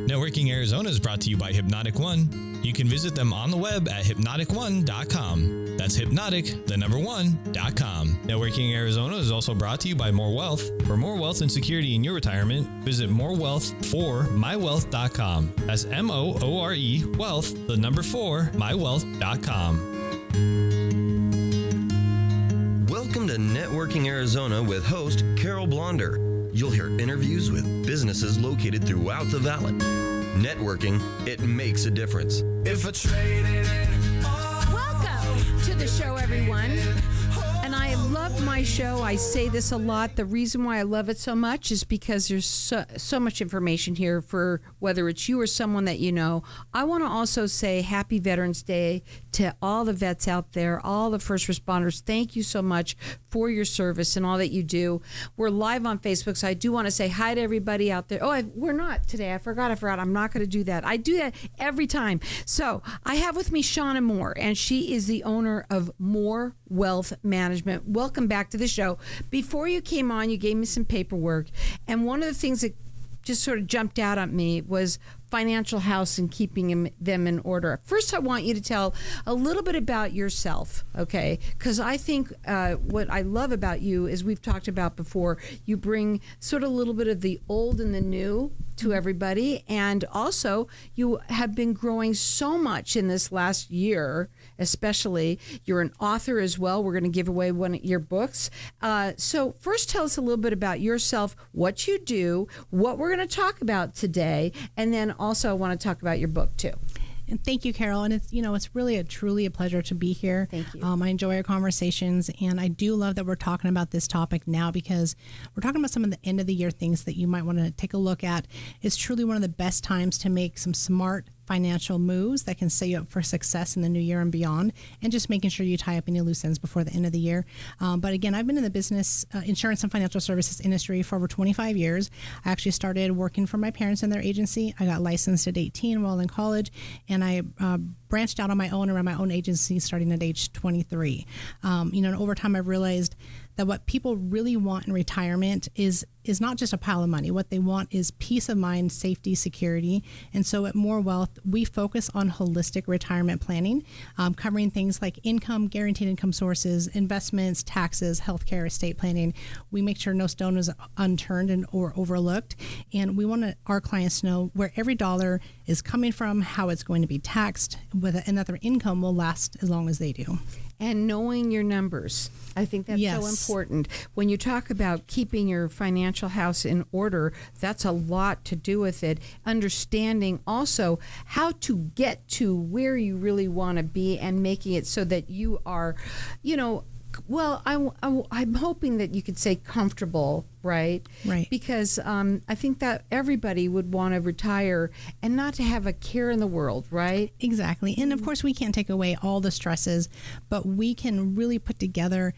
Networking Arizona is brought to you by Hypnotic One. You can visit them on the web at hypnotic1.com. That's hypnotic1.com. Networking Arizona is also brought to you by More Wealth. For more wealth and security in your retirement, visit morewealth4mywealth.com. That's MOORE wealth, the number 4, mywealth.com. Welcome to Networking Arizona with host Carol Blonder. You'll hear interviews with businesses located throughout the valley. Networking, it makes a difference. If I traded it all, welcome to the show, everyone. And I love my show. I say this a lot. The reason why I love it so much is because there's so much information here for whether it's you or someone that you know. I want to also say Happy Veterans Day to all the vets out there, all the first responders. Thank you so much for your service and all that you do. We're live on Facebook, so I do want to say hi to everybody out there. Oh, we're not today. I forgot. I'm not going to do that. I do that every time. So I have with me Shawna Moore, and she is the owner of More Wealth Management. Welcome back to the show. Before you came on, you gave me some paperwork, and one of the things that just sort of jumped out at me was financial house and keeping them in order. First, I want you to tell a little bit about yourself, okay? Because I think what I love about you, as we've talked about before, you bring sort of a little bit of the old and the new to everybody. And also, you have been growing so much in this last year, especially. You're an author as well. We're going to give away one of your books. So first, tell us a little bit about yourself, what you do, what we're going to talk about today, and then also I want to talk about your book too. And thank you, Carol. And it's really truly a pleasure to be here. Thank you. I enjoy our conversations, and I do love that we're talking about this topic now because we're talking about some of the end of the year things that you might want to take a look at. It's truly one of the best times to make some smart financial moves that can set you up for success in the new year and beyond, and just making sure you tie up any loose ends before the end of the year. But again, I've been in the business, insurance and financial services industry for over 25 years. I actually started working for my parents in their agency. I got licensed at 18 while in college, and I branched out on my own around my own agency starting at age 23. And over time I've realized that what people really want in retirement is not just a pile of money. What they want is peace of mind, safety, security. And so at More Wealth, we focus on holistic retirement planning, covering things like income, guaranteed income sources, investments, taxes, healthcare, estate planning. We make sure no stone is unturned or overlooked. And we want our clients to know where every dollar is coming from, how it's going to be taxed, and that their income will last as long as they do. And knowing your numbers. I think that's so important. When you talk about keeping your financial house in order, that's a lot to do with it. Understanding also how to get to where you really want to be and making it so that you are, well, I'm hoping that you could say comfortable, right? Right. Because I think that everybody would want to retire and not to have a care in the world, right? Exactly. And of course, we can't take away all the stresses, but we can really put together,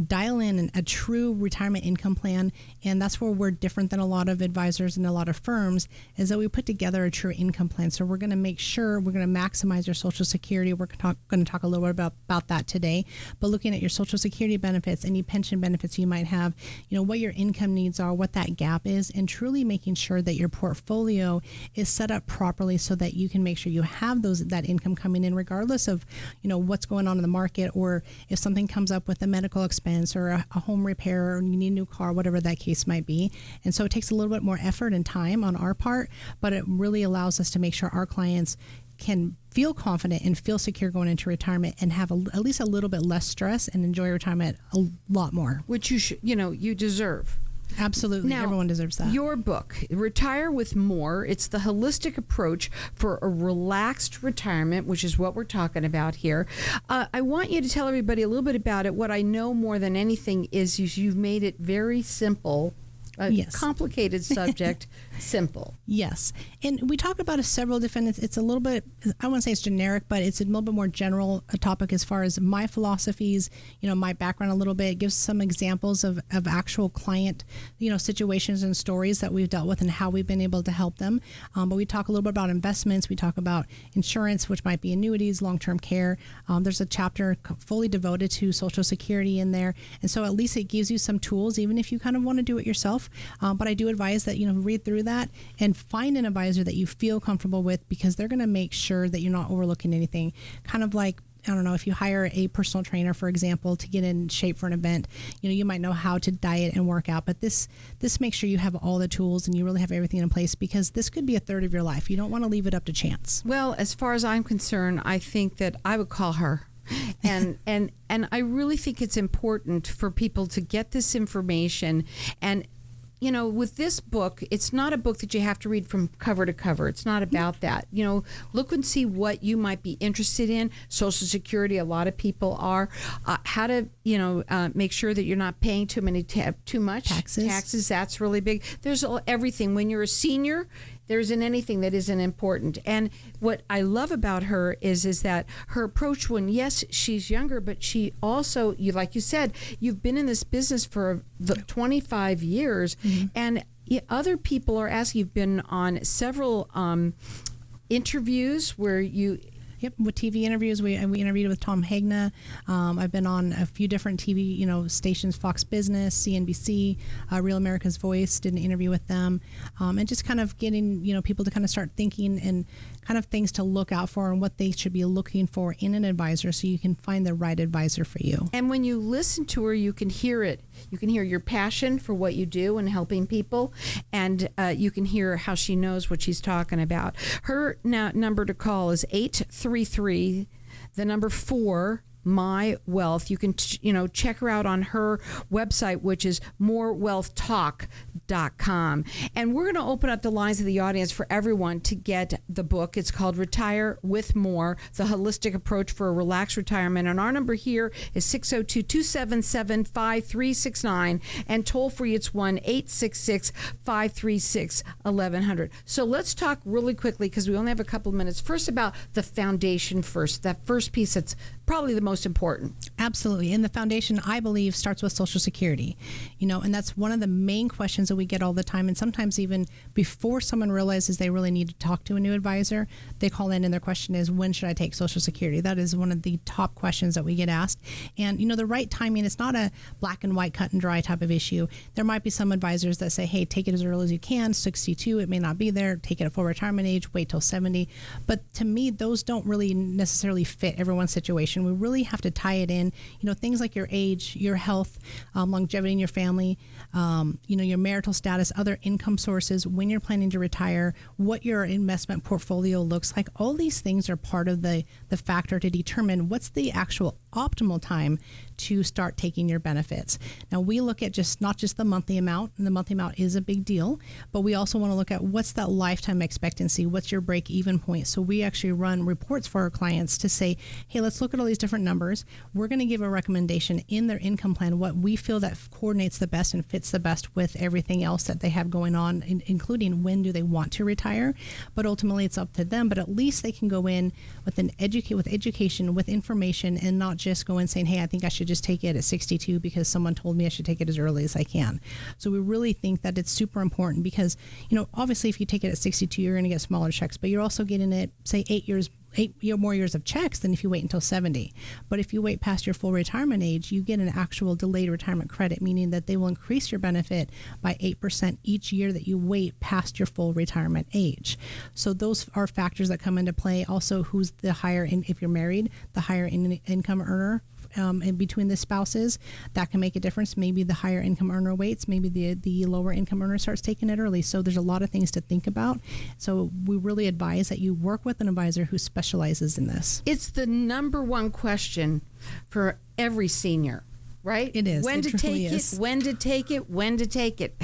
dial in a true retirement income plan. And that's where we're different than a lot of advisors and a lot of firms, is that we put together a true income plan. So we're going to make sure we're going to maximize your Social Security. We're going to talk a little bit about that today. But looking at your Social Security benefits, any pension benefits you might have, what your income needs are, what that gap is, and truly making sure that your portfolio is set up properly so that you can make sure you have that income coming in regardless of what's going on in the market, or if something comes up with a medical expense or a home repair, or you need a new car, whatever that case might be. And so it takes a little bit more effort and time on our part, but it really allows us to make sure our clients can feel confident and feel secure going into retirement and have at least a little bit less stress and enjoy retirement a lot more. Which you deserve. Absolutely. Now, everyone deserves that. Your book, Retire with More, it's the holistic approach for a relaxed retirement, which is what we're talking about here. I want you to tell everybody a little bit about it. What I know more than anything is you've made it very simple. Yes. Complicated subject, simple. Yes. And we talk about several different, it's a little bit, I wouldn't say it's generic, but it's a little bit more general a topic as far as my philosophies, my background a little bit. It gives some examples of actual client, situations and stories that we've dealt with and how we've been able to help them. But we talk a little bit about investments. We talk about insurance, which might be annuities, long-term care. There's a chapter fully devoted to Social Security in there. And so at least it gives you some tools, even if you kind of want to do it yourself. yourself. But I do advise that, read through that and find an advisor that you feel comfortable with, because they're going to make sure that you're not overlooking anything. Kind of like, I don't know, if you hire a personal trainer, for example, to get in shape for an event, you might know how to diet and work out, but this makes sure you have all the tools and you really have everything in place, because this could be a third of your life. You don't want to leave it up to chance. Well, as far as I'm concerned, I think that I would call her. And I really think it's important for people to get this information. And with this book, it's not a book that you have to read from cover to cover. It's not about that. Look and see what you might be interested in. Social Security, a lot of people are. How to, make sure that you're not paying too much taxes. That's really big. There's everything. When you're a senior, there isn't anything that isn't important. And what I love about her is that her approach, when yes, she's younger, but she also, like you said, you've been in this business for 25 years, and other people are asking. You've been on several interviews where you. Yep, with TV interviews, we interviewed with Tom Hagna. I've been on a few different TV, stations, Fox Business, CNBC, Real America's Voice. Did an interview with them, and just kind of getting people to kind of start thinking and kind of things to look out for and what they should be looking for in an advisor, so you can find the right advisor for you. And when you listen to her, you can hear it. You can hear your passion for what you do and helping people, and you can hear how she knows what she's talking about. Her number to call is 833, the number 4, My Wealth. You can check her out on her website, which is morewealthtalk.com. And we're going to open up the lines of the audience for everyone to get the book. It's called Retire with More, The Holistic Approach for a Relaxed Retirement. And our number here is 602-277-5369, and toll free it's 1-866-536-1100. So let's talk really quickly, because we only have a couple of minutes, first about the foundation first, that first piece that's probably the most important. Absolutely. And the foundation, I believe, starts with Social Security, and that's one of the main questions that we get all the time. And sometimes even before someone realizes they really need to talk to a new advisor, they call in and their question is, when should I take Social Security? That is one of the top questions that we get asked. And, the right timing, it's not a black and white, cut and dry type of issue. There might be some advisors that say, hey, take it as early as you can, 62, it may not be there, take it at full retirement age, wait till 70. But to me, those don't really necessarily fit everyone's situation. We really have to tie it in, things like your age, your health, longevity in your family, your marital status, other income sources, when you're planning to retire, what your investment portfolio looks like. All these things are part of the factor to determine what's the actual optimal time to start taking your benefits. Now, we look at not just the monthly amount, and the monthly amount is a big deal, but we also want to look at what's that lifetime expectancy, what's your break-even point. So we actually run reports for our clients to say, hey, let's look at all these different numbers. We're going to give a recommendation in their income plan, what we feel that coordinates the best and fits the best with everything else that they have going on, including when do they want to retire. But ultimately, it's up to them. But at least they can go in with education, with information, and not just go in saying, hey, I think I should just take it at 62 because someone told me I should take it as early as I can. So we really think that it's super important because, obviously if you take it at 62, you're going to get smaller checks, but you're also getting it, say, 8 more years of checks than if you wait until 70. But if you wait past your full retirement age, you get an actual delayed retirement credit, meaning that they will increase your benefit by 8% each year that you wait past your full retirement age. So those are factors that come into play. Also, who's the higher, if you're married, the higher income earner in between the spouses, that can make a difference. Maybe the higher income earner waits, maybe the lower income earner starts taking it early. So there's a lot of things to think about. So we really advise that you work with an advisor who specializes in this. It's the number one question for every senior. Right? It is. When to take it, when to take it, when to take it.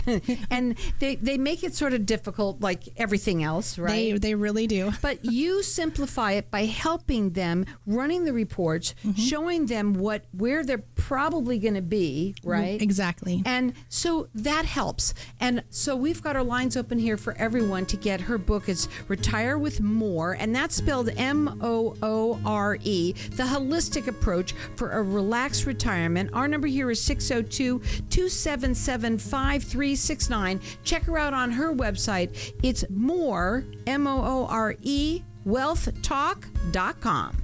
And they make it sort of difficult like everything else, right? They really do. But you simplify it by helping them, running the reports, showing them where they're probably going to be, right? Exactly. And so that helps. And so we've got our lines open here for everyone to get her book. It's Retire with More, and that's spelled Moore, The Holistic Approach for a Relaxed Retirement. Our number here is 602-277-5369. Check her out on her website. It's Moore, Moore, wealthtalk.com.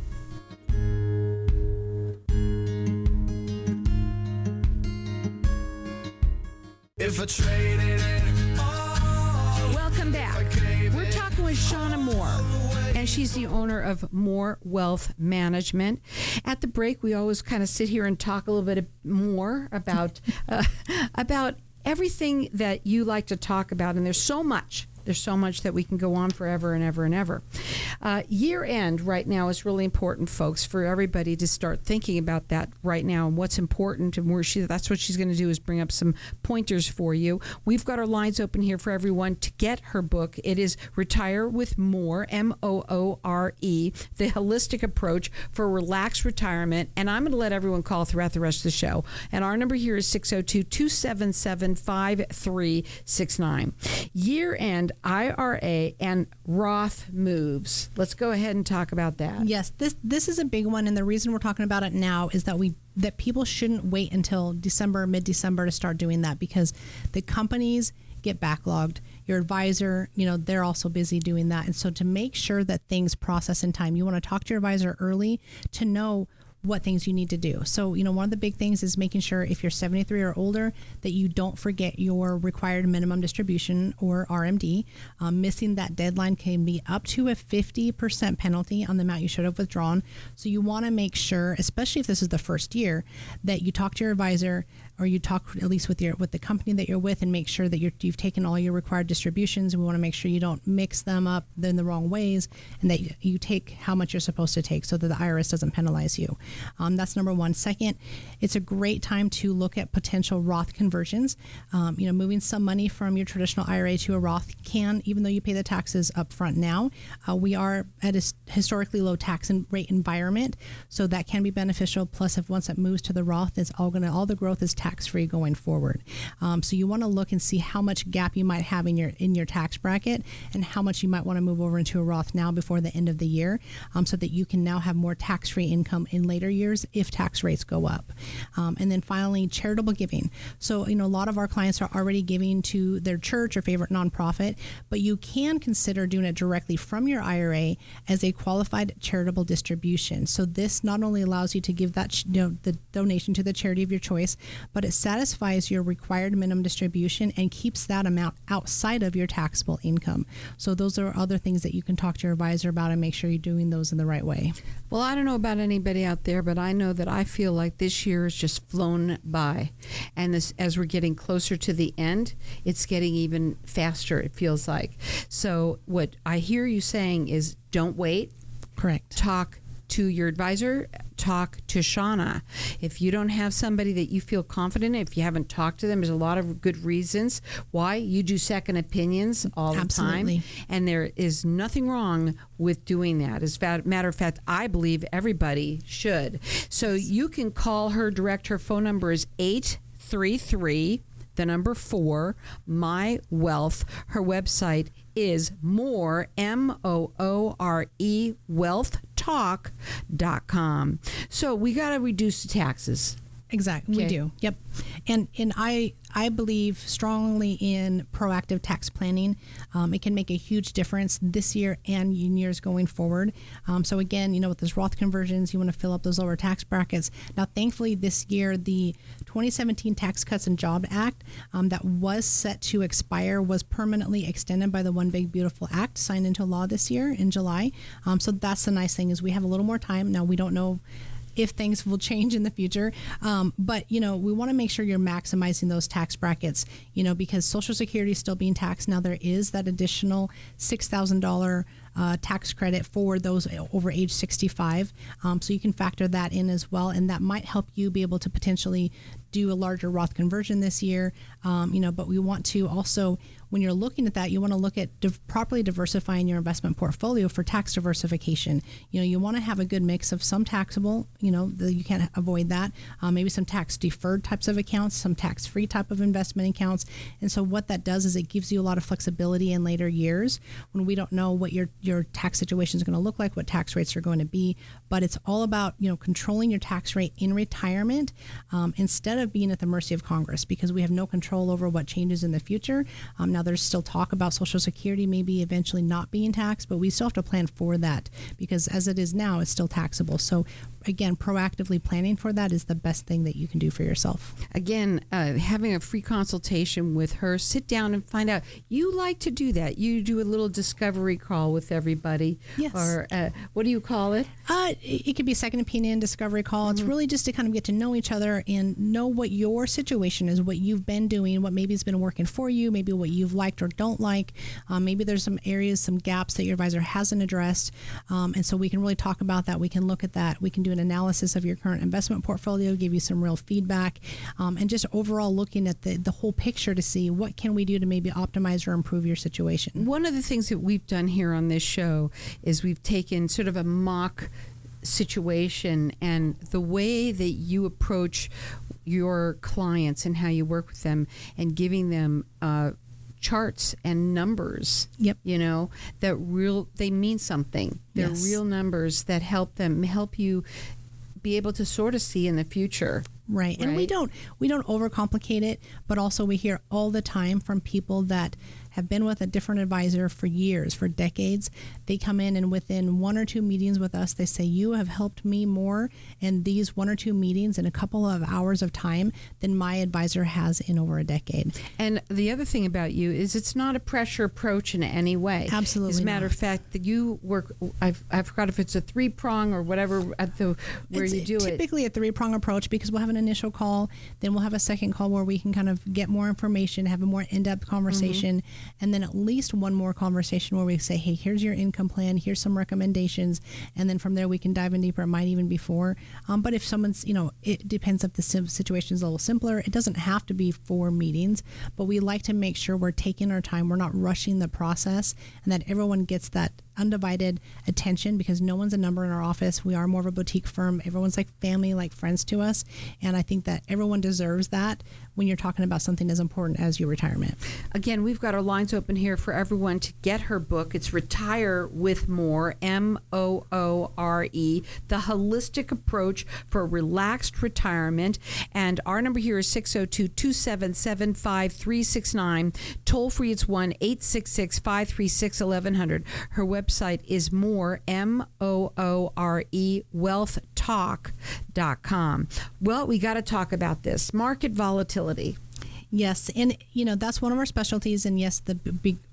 If I traded it all. Welcome back. We're talking with Shawna Moore, and she's the owner of Moore Wealth Management. At the break, we always kind of sit here and talk a little bit more about everything that you like to talk about, and there's so much. There's so much that we can go on forever and ever and ever. Year end right now is really important, folks, for everybody to start thinking about that right now and what's important. And that's what she's going to do is bring up some pointers for you. We've got our lines open here for everyone to get her book. It is Retire with Moore, Moore, the holistic approach for relaxed retirement. And I'm going to let everyone call throughout the rest of the show. And our number here is 602-277-5369. Year end IRA and Roth moves. Let's go ahead and talk about that. Yes, this is a big one, and the reason we're talking about it now is that people shouldn't wait until mid-December to start doing that, because the companies get backlogged. Your advisor, they're also busy doing that. And so to make sure that things process in time, you want to talk to your advisor early to know what things you need to do. So, one of the big things is making sure if you're 73 or older that you don't forget your required minimum distribution, or RMD. Missing that deadline can be up to a 50% penalty on the amount you should have withdrawn. So you want to make sure, especially if this is the first year, that you talk to your advisor, or you talk at least with the company that you're with, and make sure that you've taken all your required distributions. We want to make sure you don't mix them up in the wrong ways, and that you take how much you're supposed to take so that the IRS doesn't penalize you. That's number one. Second, it's a great time to look at potential Roth conversions. Moving some money from your traditional IRA to a Roth can, even though you pay the taxes up front now, we are at a historically low tax rate environment, so that can be beneficial. Plus, once it moves to the Roth, all the growth is tax-free going forward. So you want to look and see how much gap you might have in your tax bracket, and how much you might want to move over into a Roth now before the end of the year, so that you can now have more tax-free income in later years if tax rates go up. And then finally, charitable giving. So, a lot of our clients are already giving to their church or favorite nonprofit, but you can consider doing it directly from your IRA as a qualified charitable distribution. So this not only allows you to give that, the donation to the charity of your choice, but it satisfies your required minimum distribution and keeps that amount outside of your taxable income. So those are other things that you can talk to your advisor about and make sure you're doing those in the right way. Well, I don't know about anybody out there, but I know that I feel like this year has just flown by. And as we're getting closer to the end, it's getting even faster, it feels like. So what I hear you saying is don't wait. Correct. Talk to your advisor, talk to Shawna. If you don't have somebody that you feel confident in, if you haven't talked to them, there's a lot of good reasons why. You do second opinions all the time. And there is nothing wrong with doing that. As a matter of fact, I believe everybody should. So you can call her direct. Her phone number is 833 4 My Wealth. Her website is Moore, Moore, wealthtalk.com. So we got to reduce the taxes. Exactly. Okay. We do. Yep. And I believe strongly in proactive tax planning. It can make a huge difference this year and in years going forward. So again, with those Roth conversions, you want to fill up those lower tax brackets. Now, thankfully, this year, the 2017 Tax Cuts and Jobs Act that was set to expire was permanently extended by the One Big Beautiful Act signed into law this year in July. So that's the nice thing, is we have a little more time. Now, we don't know if things will change in the future. But, we want to make sure you're maximizing those tax brackets, because Social Security is still being taxed. Now there is that additional $6,000 tax credit for those over age 65. So you can factor that in as well. And that might help you be able to potentially do a larger Roth conversion this year. But we want to also, when you're looking at that, you want to look at properly diversifying your investment portfolio for tax diversification. You want to have a good mix of some taxable, you can't avoid that. Maybe some tax deferred types of accounts, some tax free type of investment accounts. And so what that does is it gives you a lot of flexibility in later years when we don't know what your your tax situation is going to look like, what tax rates are going to be. But it's all about, controlling your tax rate in retirement instead of being at the mercy of Congress, because we have no control over what changes in the future. Now, there's still talk about Social Security maybe eventually not being taxed, but we still have to plan for that, because as it is now, it's still taxable. So again, proactively planning for that is the best thing that you can do for yourself. Again, having a free consultation with her, sit down and find out. You like to do that. You do a little discovery call with everybody. Yes. Or what do you call it? It could be a second opinion, discovery call. It's really just to kind of get to know each other and know what your situation is, what you've been doing, what maybe has been working for you, maybe what you've liked or don't like. Maybe there's some areas, some gaps that your advisor hasn't addressed. And so we can really talk about that. We can look at that. We can do an analysis of your current investment portfolio, give you some real feedback, and just overall looking at the whole picture to see what can we do to maybe optimize or improve your situation. One of the things that we've done here on this show is we've taken sort of a mock situation, and the way that you approach your clients and how you work with them and giving them charts and numbers, Yep. that they mean something. They're Yes. real numbers that help you be able to sort of see in the future. Right. And we Right. don't overcomplicate it, but also we hear all the time from people that have been with a different advisor for years, for decades. They come in and within one or two meetings with us, they say, you have helped me more in these one or two meetings in a couple of hours of time than my advisor has in over a decade. And the other thing about you is it's not a pressure approach in any way. Absolutely As a matter not. of fact, that you work, I forgot if it's a 3-prong or whatever where It's you do it. typically a 3-prong approach, because we'll have an initial call, then we'll have a second call where we can kind of get more information, have a more in-depth conversation, and then at least one more conversation where we say, hey, here's your income plan, here's some recommendations, and then from there we can dive in deeper. It might even be 4. But if someone's, it depends if the situation is a little simpler. It doesn't have to be 4 meetings, but we like to make sure we're taking our time, we're not rushing the process, and that everyone gets that undivided attention, because no one's a number in our office. We are more of a boutique firm. Everyone's like family, like friends to us. And I think that everyone deserves that when you're talking about something as important as your retirement. Again, we've got our lines open here for everyone to get her book. It's Retire with Moore, Moore, The Holistic Approach for Relaxed Retirement. And our number here is 602-277-5369. Toll free, it's 1-866-536-1100. Her website is Moore, Moore, wealthtalk.com. Well, we got to talk about this. Market volatility. Yes, and that's one of our specialties. And yes,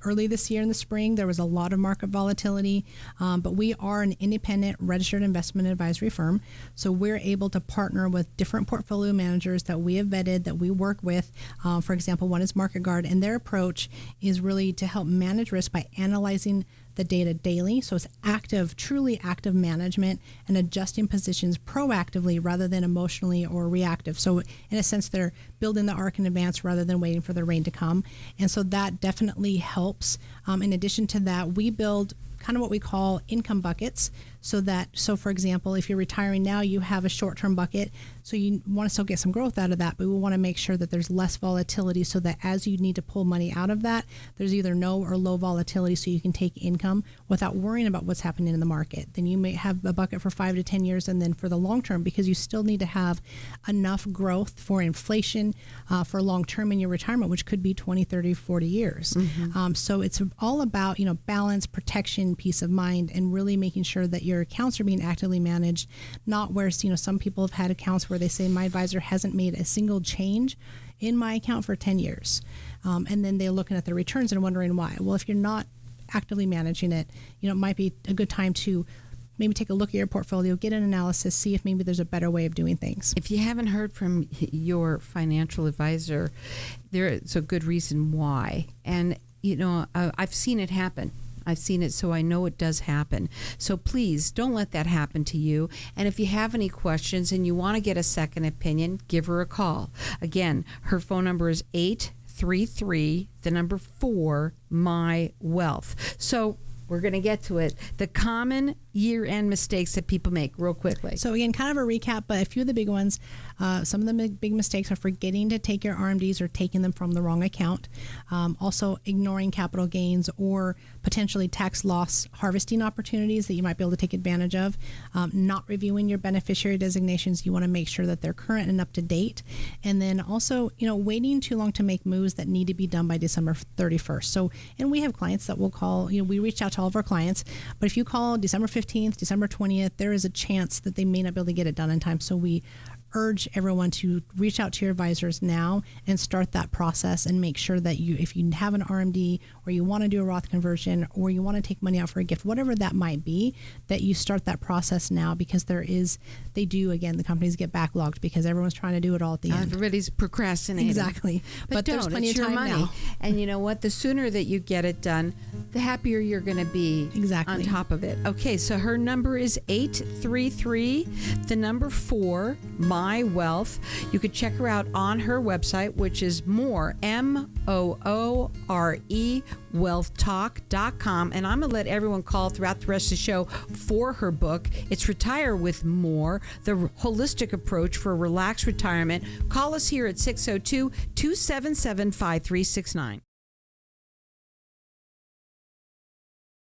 early this year in the spring, there was a lot of market volatility, but we are an independent registered investment advisory firm. So we're able to partner with different portfolio managers that we have vetted, that we work with. For example, one is Market Guard, and their approach is really to help manage risk by analyzing the data daily. So it's truly active management and adjusting positions proactively rather than emotionally or reactive. So in a sense, they're building the arc in advance rather than waiting for the rain to come. And so that definitely helps. In addition to that, we build kind of what we call income buckets. So for example, if you're retiring now, you have a short-term bucket. So you want to still get some growth out of that, but we want to make sure that there's less volatility so that as you need to pull money out of that, there's either no or low volatility so you can take income without worrying about what's happening in the market. Then you may have a bucket for 5 to 10 years and then for the long term, because you still need to have enough growth for inflation for long term in your retirement, which could be 20, 30, 40 years. So it's all about, balance, protection, peace of mind, and really making sure that your accounts are being actively managed, not where, some people have had accounts where they say my advisor hasn't made a single change in my account for 10 years. And then they're looking at the returns and wondering why. Well, if you're not actively managing it, it might be a good time to maybe take a look at your portfolio, get an analysis, see if maybe there's a better way of doing things. If you haven't heard from your financial advisor, there's a good reason why. And, I've seen it happen. I've seen it, so I know it does happen. So please don't let that happen to you. And if you have any questions and you want to get a second opinion, give her a call. Again, her phone number is 833-4-MY-WEALTH. So we're going to get to it. The common, year-end mistakes that people make real quickly? So again, kind of a recap, but a few of the big ones. Some of the big mistakes are forgetting to take your RMDs or taking them from the wrong account. Also ignoring capital gains or potentially tax loss harvesting opportunities that you might be able to take advantage of. Not reviewing your beneficiary designations. You want to make sure that they're current and up to date. And then also, waiting too long to make moves that need to be done by December 31st. So, and we have clients that will call, we reach out to all of our clients, but if you call December 15th, December 20th, there is a chance that they may not be able to get it done in time. So we urge everyone to reach out to your advisors now and start that process and make sure that if you have an RMD or you want to do a Roth conversion or you want to take money out for a gift, whatever that might be, that you start that process now, because the companies get backlogged because everyone's trying to do it all at the end. Everybody's procrastinating. Exactly. But there's plenty of your time money. now. And you know what? The sooner that you get it done, the happier you're going to be on top of it. Okay, so her number is 833-4 My Wealth. You could check her out on her website, which is Moore, Moore, wealthtalk.com. And I'm going to let everyone call throughout the rest of the show for her book. It's Retire with Moore, the holistic approach for a relaxed retirement. Call us here at 602-277-5369.